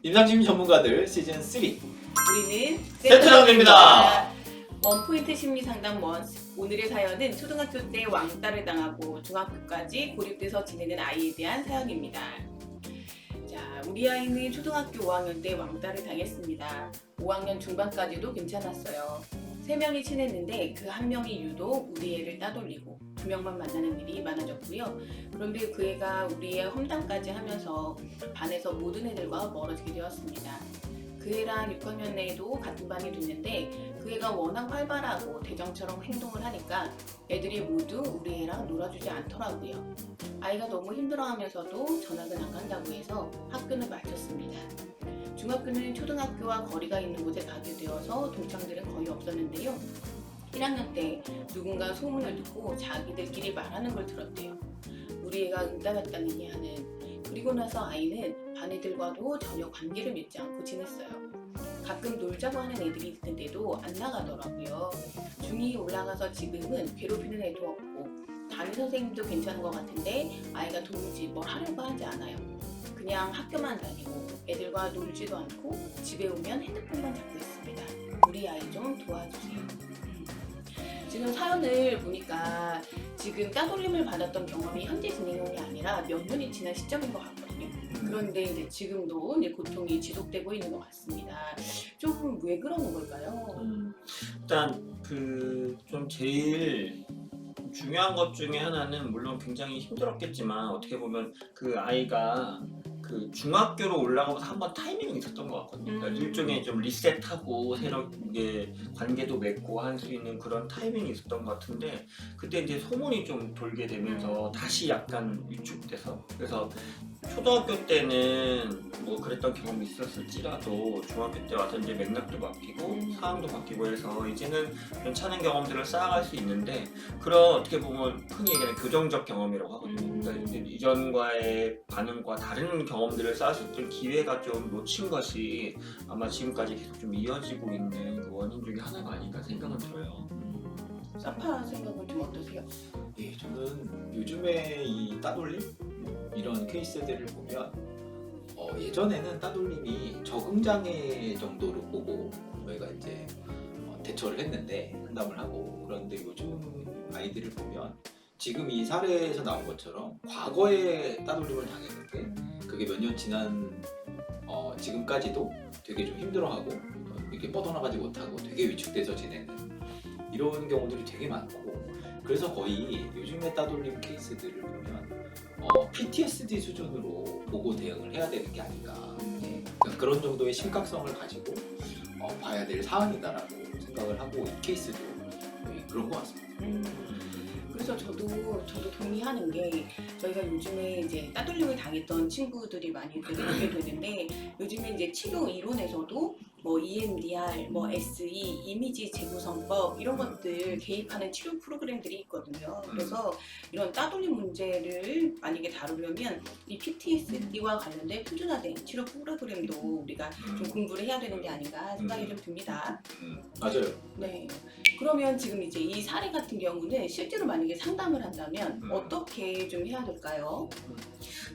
임상심리 전문가들 시즌 3 우리는 세트장입니다. 원포인트 심리상담 원. 오늘의 사연은 초등학교 때 왕따를 당하고 중학교까지 고립돼서 지내는 아이에 대한 사연입니다. 자, 우리 아이는 초등학교 5학년 때 왕따를 당했습니다. 5학년 중반까지도 괜찮았어요. 3명이 친했는데 그 한 명이 유독 우리 애를 따돌리고 2명만 만나는 일이 많아졌고요. 그런데 그 애가 우리 애 험담까지 하면서 반에서 모든 애들과 멀어지게 되었습니다. 그 애랑 6학년 내에도 같은 반이 됐는데 그 애가 워낙 활발하고 대장처럼 행동을 하니까 애들이 모두 우리 애랑 놀아주지 않더라고요. 아이가 너무 힘들어하면서도 전학은 안 간다고 해서 학교는 마쳤습니다. 중학교는 초등학교와 거리가 있는 곳에 가게 되어서 동창들은 거의 없었는데요. 1학년 때 누군가 소문을 듣고 자기들끼리 말하는 걸 들었대요. 우리 애가 응답했다느니 하는. 그리고 나서 아이는 반 애들과도 전혀 관계를 맺지 않고 지냈어요. 가끔 놀자고 하는 애들이 있는데도 안 나가더라고요. 중2 올라가서 지금은 괴롭히는 애도 없고 담임 선생님도 괜찮은 것 같은데 아이가 도무지 뭘 하려고 하지 않아요. 그냥 학교만 다니고 애들과 놀지도 않고 집에 오면 핸드폰만 잡고 있습니다. 우리 아이 좀 도와주세요. 지금 사연을 보니까 지금 따돌림을 받았던 경험이 현재 진행형이 아니라 몇 년이 지난 시점인 것 같거든요. 그런데 이제 지금도 이제 고통이 지속되고 있는 것 같습니다. 좀 왜 그러는 걸까요? 일단 좀 제일 중요한 것 중에 하나는 물론 굉장히 힘들었겠지만 어떻게 보면 그 아이가 그 중학교로 올라가면서 한번 타이밍이 있었던 것 같거든요. 그러니까 일종의 좀 리셋하고 새롭게 관계도 맺고 할 수 있는 그런 타이밍이 있었던 것 같은데 그때 이제 소문이 좀 돌게 되면서 다시 약간 위축돼서 그래서 초등학교 때는 뭐 그랬던 경험이 있었을지라도 중학교 때 와서 이제 맥락도 바뀌고 상황도 바뀌고 해서 이제는 괜찮은 경험들을 쌓아갈 수 있는데 그런 어떻게 보면 흔히 얘기하는 교정적 경험이라고 하거든요. 그러니까 이제 이전과의 반응과 다른 경험들을 쌓을 수 있던 기회가 좀 놓친 것이 아마 지금까지 계속 좀 이어지고 있는 그 원인 중에 하나가 아닌가 생각은 들어요. 사파 생각은 좀 어떠세요? 예, 저는 요즘에 이 따돌림 이런 케이스들을 보면 예전에는 따돌림이 적응장애 정도로 보고 저희가 이제 대처를 했는데 상담을 하고 그런데 요즘 아이들을 보면 지금 이 사례에서 나온 것처럼 과거에 따돌림을 당했는데 그게 몇 년 지난 지금까지도 되게 좀 힘들어하고 이렇게 뻗어나가지 못하고 되게 위축돼서 지내는 이런 경우들이 되게 많고 그래서 거의 요즘의 따돌림 케이스들을 보면 PTSD 수준으로 보고 대응을 해야 되는 게 아닌가 그러니까 그런 정도의 심각성을 가지고 봐야 될 사안이다라고 생각을 하고 이 케이스도 그런 것 같습니다. 그래서 저도 동의하는 게 저희가 요즘에 이제 따돌림을 당했던 친구들이 많이 있게 되는데 요즘에 이제 치료 이론에서도 뭐 EMDR, 뭐 SE, 이미지 재구성법 이런 것들 개입하는 치료 프로그램들이 있거든요. 그래서 이런 따돌림 문제를 만약에 다루려면 이 PTSD와 관련된 표준화된 치료 프로그램도 우리가 좀 공부를 해야 되는 게 아닌가 생각이 좀 듭니다. 맞아요. 네. 그러면 지금 이제 이 사례 같은 경우는 실제로 만약에 상담을 한다면 어떻게 좀 해야 될까요?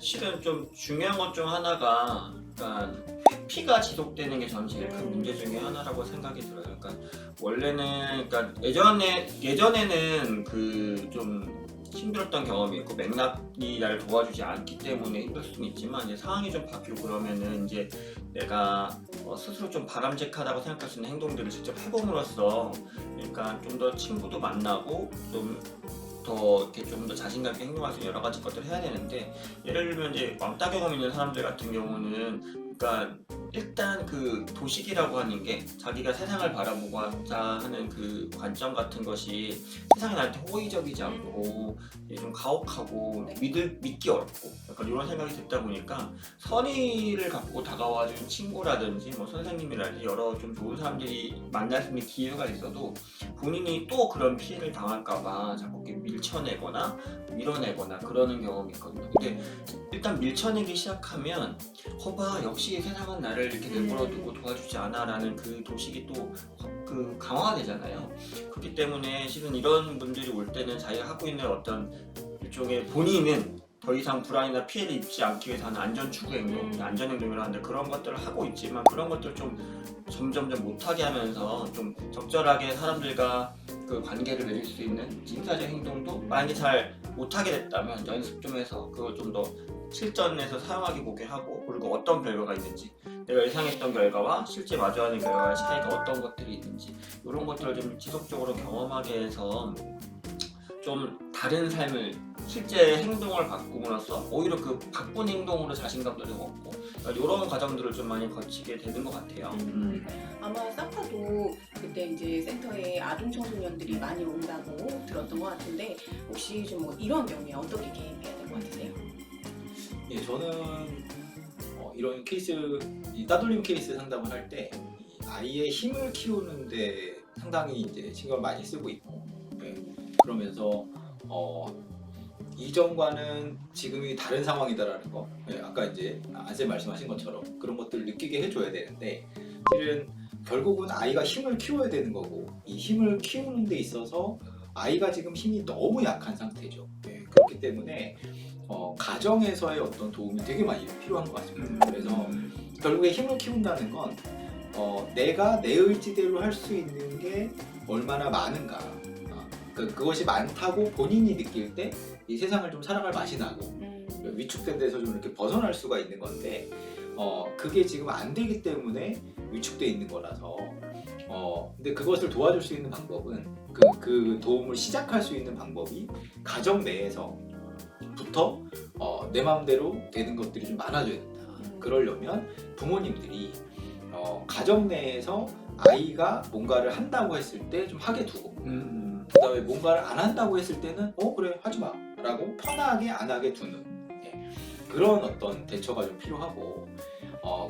실은 좀 중요한 것 중 하나가 그러니까 회피가 지속되는 게 저는 제일 큰 문제 중에 하나라고 생각이 들어요. 그러니까 원래는 그러니까 예전에는 그 좀 힘들었던 경험이 있고 맥락이 나를 도와주지 않기 때문에 힘들 수는 있지만 이제 상황이 좀 바뀌고 그러면은 이제 내가 스스로 좀 바람직하다고 생각할 수 있는 행동들을 직접 해봄으로써 그러니까 좀 더 친구도 만나고 좀 더 이렇게 좀 더 자신감 있게 행동할 수 있는 여러 가지 것들을 해야 되는데 예를 들면 이제 왕따 경험 있는 사람들 같은 경우는 그러니까 일단 그 도식이라고 하는 게 자기가 세상을 바라보고자 하는 그 관점 같은 것이 세상에 나한테 호의적이지 않고 좀 가혹하고 믿기 어렵고 약간 이런 생각이 듣다 보니까 선의를 갖고 다가와준 친구라든지 뭐 선생님이라든지 여러 좀 좋은 사람들이 만날 수 있는 기회가 있어도 본인이 또 그런 피해를 당할까봐 자꾸 이렇게 밀쳐내거나 밀어내거나 그러는 경험이 있거든요. 근데 일단 밀쳐내기 시작하면 거봐 역시 세상은 나를 이렇게 내버려두고 도와주지 않아 라는 그 도식이 또 그 강화가 되잖아요. 그렇기 때문에 실은 이런 분들이 올 때는 자기가 하고 있는 어떤 일종의 본인은 더 이상 불안이나 피해를 입지 않기 위해서 하는 안전 추구 행동, 안전 행동이라 하는데 그런 것들을 하고 있지만 그런 것들 좀 점점점 못하게 하면서 좀 적절하게 사람들과 그 관계를 맺을 수 있는 인사적 행동도 만약에 잘 못하게 됐다면 연습 좀 해서 그걸 좀 더 실전에서 사용하게 보게 하고 그리고 어떤 결과가 있는지 내가 예상했던 결과와 실제 마주하는 결과의 차이가 어떤 것들이 있는지 이런 것들을 좀 지속적으로 경험하게 해서 좀 다른 삶을 실제 행동을 바꿈으로써 오히려 그 바꾼 행동으로 자신감도 좀 얻고 이런 과정들을 좀 많이 거치게 되는 것 같아요. 아마 사파도 그때 이제 센터에 아동 청소년들이 많이 온다고 들었던 것 같은데 혹시 좀 뭐 이런 경우에 어떻게 개입해야 될 것 같으세요? 예, 저는 이런 케이스, 이 따돌림 케이스 상담을 할 때 아이의 힘을 키우는데 상당히 이제 신경을 많이 쓰고 있고, 예, 그러면서 이전과는 지금이 다른 상황이다라는 거, 예, 아까 이제 안쌤 말씀하신 것처럼 그런 것들을 느끼게 해줘야 되는데 실은 결국은 아이가 힘을 키워야 되는 거고 이 힘을 키우는 데 있어서 아이가 지금 힘이 너무 약한 상태죠. 예, 그렇기 때문에 가정에서의 어떤 도움이 되게 많이 필요한 것 같습니다. 그래서 결국에 힘을 키운다는 건 내가 내 의지대로 할 수 있는 게 얼마나 많은가, 그것이 많다고 본인이 느낄 때 이 세상을 좀 살아갈 맛이 나고 위축된 데서 좀 이렇게 벗어날 수가 있는 건데 그게 지금 안 되기 때문에 위축돼 있는 거라서 근데 그것을 도와줄 수 있는 방법은 그 도움을 시작할 수 있는 방법이 가정 내에서부터 내 마음대로 되는 것들이 좀 많아져야 된다. 그러려면 부모님들이 가정 내에서 아이가 뭔가를 한다고 했을 때 좀 하게 두고 그 다음에 뭔가를 안 한다고 했을 때는 그래 하지 마 라고 편하게 안 하게 두는, 예, 그런 어떤 대처가 좀 필요하고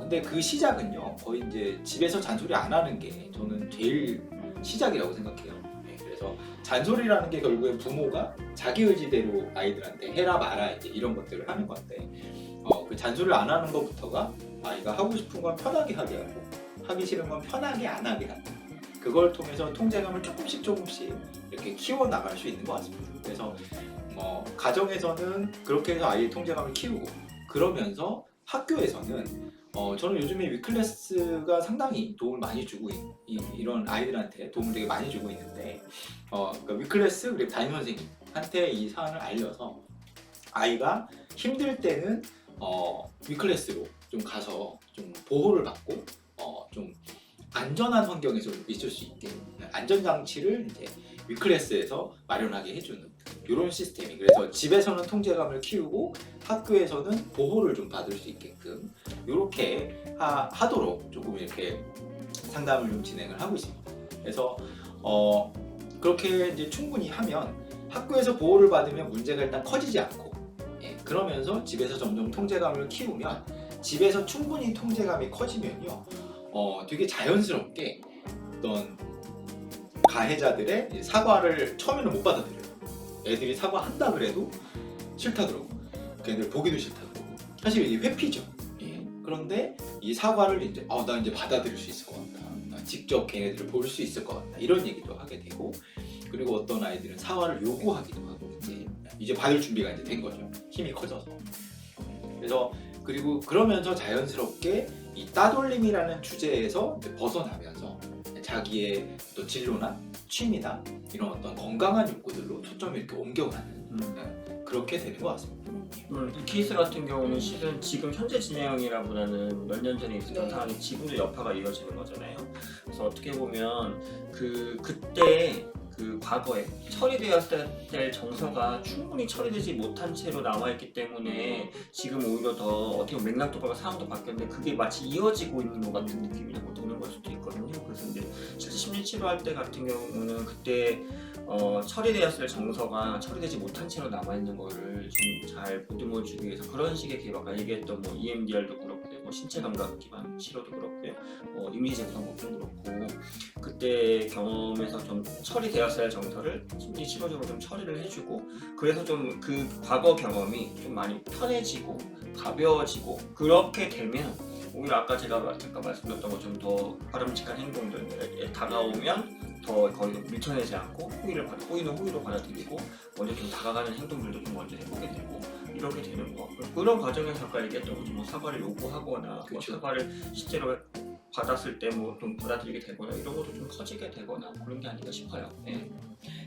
근데 그 시작은요 거의 이제 집에서 잔소리 안 하는 게 저는 제일 시작이라고 생각해요. 예, 그래서 잔소리라는 게 결국엔 부모가 자기 의지대로 아이들한테 해라 마라 이제 이런 것들을 하는 건데 그 잔소리를 안 하는 것부터가 아이가 하고 싶은 건 편하게 하게 하고 하기 싫은 건 편하게 안 하게 하고 그걸 통해서 통제감을 조금씩 이렇게 키워나갈 수 있는 것 같습니다. 그래서 가정에서는 그렇게 해서 아이의 통제감을 키우고 그러면서 학교에서는 저는 요즘에 위클래스가 상당히 도움을 많이 주고 이런 아이들한테 도움을 되게 많이 주고 있는데 그러니까 위클래스 그리고 담임선생님한테 이 사안을 알려서 아이가 힘들 때는 위클래스로 좀 가서 좀 보호를 받고 좀 안전한 환경에서 있을 수 있게 안전장치를 이제 위클래스에서 마련하게 해주는 이런 시스템이, 그래서 집에서는 통제감을 키우고 학교에서는 보호를 좀 받을 수 있게끔 이렇게 하도록 조금 이렇게 상담을 좀 진행을 하고 있습니다. 그래서 그렇게 이제 충분히 하면 학교에서 보호를 받으면 문제가 일단 커지지 않고, 예, 그러면서 집에서 점점 통제감을 키우면 집에서 충분히 통제감이 커지면요 되게 자연스럽게 어떤 가해자들의 사과를 처음에는 못 받아들여요. 애들이 사과한다 그래도 싫다 그러고 걔네들 보기도 싫다 그러고 사실 이게 회피죠. 예. 그런데 이 사과를 이제 나 이제 받아들일 수 있을 것 같다, 나 직접 걔네들을 볼 수 있을 것 같다 이런 얘기도 하게 되고, 그리고 어떤 아이들은 사과를 요구하기도 하고 이제 받을 준비가 이제 된 거죠. 힘이 커져서. 그래서 그리고 그러면서 자연스럽게 이 따돌림이라는 주제에서 이제 벗어나면서 자기의 또 진로나 취미나 이런 어떤 건강한 욕구들로 초점을 이렇게 옮겨가는 그렇게 되는 것 같습니다. 이 케이스 같은 경우는 실은 지금 현재 진행이라보다는 몇 년 전에 있었던 상황이 지금도 여파가 이어지는 거잖아요. 그래서 어떻게 보면 그때 그 과거에 처리되었을 때 정서가 충분히 처리되지 못한 채로 남아있기 때문에 지금 오히려 더 어떻게 보면 맥락도 상황도 바뀌었는데 그게 마치 이어지고 있는 것 같은 느낌이 도는 걸 수도 있거든요. 그래서 이제 실제 심리 치료할 때 같은 경우는 그때 처리되었을 정서가 처리되지 못한 채로 남아있는 거를 좀 잘 보듬어주기 위해서 그런 식의 개입, 아까 얘기했던 EMDR도 그렇고 신체 감각 기반 치료도 그렇고요, 이미지 생성법도 그렇고 그때 경험에서 좀 처리되었을 정서를 심리 치료적으로 좀 처리를 해주고 그래서 좀 그 과거 경험이 좀 많이 편해지고 가벼워지고 그렇게 되면 오히려 아까 제가 잠깐 말씀드렸던 것처럼 더 바람직한 행동들에 다가오면 더 거기서 밀쳐내지 않고 호의는 호의로 받아들이고 먼저 좀 다가가는 행동들도 좀 먼저 해보게 되고 이렇게 되는 거. 그런 과정에서 아까 얘기했던 것처럼 뭐 사과를 요구하거나 뭐 그쵸. 사과를 실제로 받았을 때 뭐 좀 받아들이게 되거나 이런 것도 좀 커지게 되거나 그런 게 아닌가 싶어요. 예.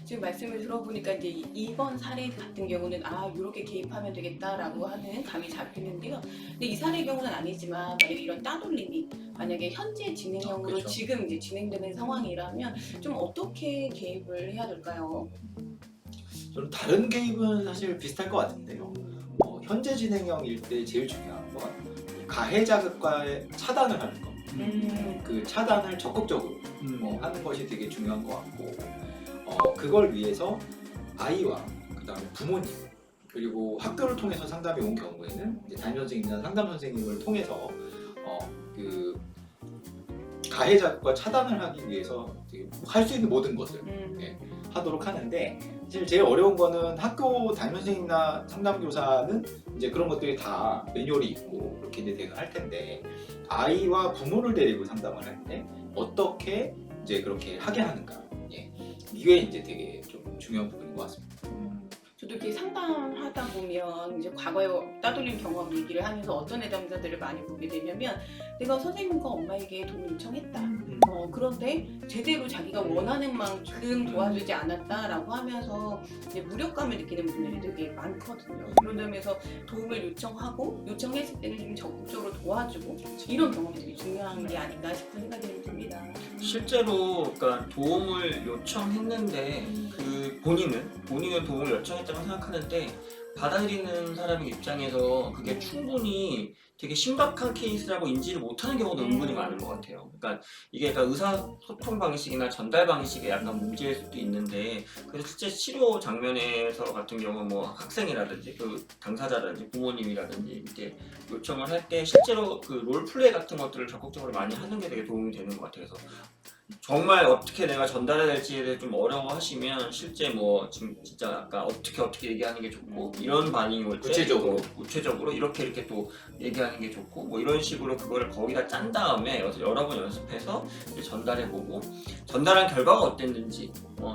지금 말씀을 들어보니까 이제 이번 사례 같은 경우는 이렇게 개입하면 되겠다라고 하는 감이 잡히는데요. 근데 이 사례 경우는 아니지만 만약에 이런 따돌림이 만약에 현재 진행형으로 그쵸. 지금 이제 진행되는 상황이라면 좀 어떻게 개입을 해야 될까요? 저는 다른 개입은 사실 비슷할 것 같은데요. 현재 진행형일 때 제일 중요한 건 가해 자극과의 차단을 하는 거. 그 차단을 적극적으로 하는 것이 되게 중요한 것 같고 그걸 위해서 아이와 그다음에 부모님 그리고 학교를 통해서 상담이 온 경우에는 이제 담임 선생님이나 상담 선생님을 통해서 그 가해 자극과 차단을 하기 위해서 할 수 있는 모든 것을 하도록 하는데 사실 제일 어려운 거는 학교 담임 선생님이나 상담교사는 이제 그런 것들이 다 매뉴얼이 있고 그렇게 이제 대응할 텐데 아이와 부모를 데리고 상담을 할 때 어떻게 이제 그렇게 하게 하는가 이게 이제 되게 좀 중요한 부분인 것 같습니다. 저도 이렇게 상담하다 보면 이제 과거에 따돌림 경험 얘기를 하면서 어떤 애담자들을 많이 보게 되냐면 내가 선생님과 엄마에게 도움을 요청했다. 그런데 제대로 자기가 원하는 만큼 도와주지 않았다라고 하면서 이제 무력감을 느끼는 분들이 되게 많거든요. 그런 점에서 도움을 요청하고 요청했을 때는 좀 적극적으로 도와주고 이런 경험이 되게 중요한 게 아닌가 싶은 생각이 듭니다. 실제로 그러니까 도움을 요청했는데 그 본인은 도움을 요청했다고 생각하는데 받아들이는 사람의 입장에서 그게 충분히 되게 심각한 케이스라고 인지를 못하는 경우도 은근히 많은 것 같아요. 그러니까 이게 약간 의사소통 방식이나 전달 방식에 약간 문제일 수도 있는데 그래서 실제 치료 장면에서 같은 경우 뭐 학생이라든지 그 당사자라든지 부모님이라든지 이렇게 요청을 할 때 실제로 그 롤플레이 같은 것들을 적극적으로 많이 하는 게 되게 도움이 되는 것 같아요. 그래서 정말 어떻게 내가 전달해야 될지에 대해 좀 어려워하시면 실제 뭐 지금 진짜 아까 어떻게 얘기하는 게 좋고 이런 반응이 올 때 구체적으로 이렇게 또 얘기하는 게 좋고 뭐 이런 식으로 그거를 거기다 짠 다음에 여러 번 연습해서 이제 전달해보고 전달한 결과가 어땠는지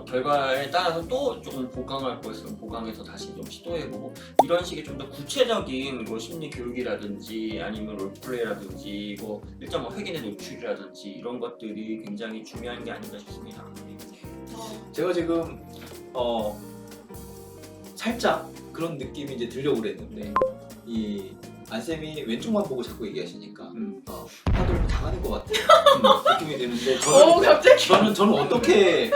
결과에 따라서 또 조금 보강할 거 있으면 보강해서 다시 좀 시도해보고 이런 식의 좀 더 구체적인 뭐 심리 교육이라든지 아니면 롤플레이라든지 뭐 일정 뭐 회견의 노출이라든지 이런 것들이 굉장히 중요한 게 아닌가 싶습니다. 제가 지금 살짝 그런 느낌이 이제 들려고 그랬는데 이 안쌤이 왼쪽만 보고 자꾸 얘기하시니까 하도 당하는 것 같은 느낌이 드는데 갑자기. 저는 어떻게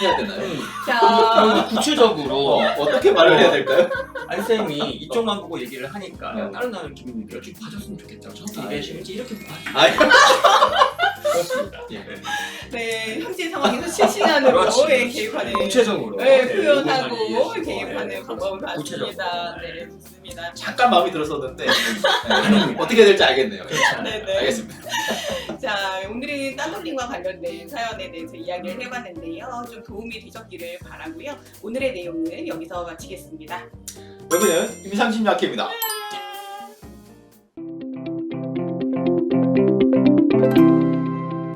해야 되나요? 자, 구체적으로 어떻게 말을 해야 될까요? 안쌤이 이쪽만 보고 얘기를 하니까 어. 다른 나는 기분이 좀 봐줬으면 좋겠다. 저렇게 아, 얘기하시면 이렇게 아니, 그렇습니다. 예. 네, 현재 상황에서 실시간으로 그렇지. 개입하는 구체적으로 표현하고 요구하기 위해서. 개입하는 방법을 봤습니다. 구체적으로. 네, 좋습니다. 잠깐 마음이 들었었는데 어떻게 해야 될지 알겠네요. 네네. 알겠습니다. 자, 오늘은 따돌림과 관련된 사연에 대해서 이야기를 해봤는데요. 좀 도움이 되셨기를 바라고요. 오늘의 내용은 여기서 마치겠습니다. 여기는 임상심리학회입니다.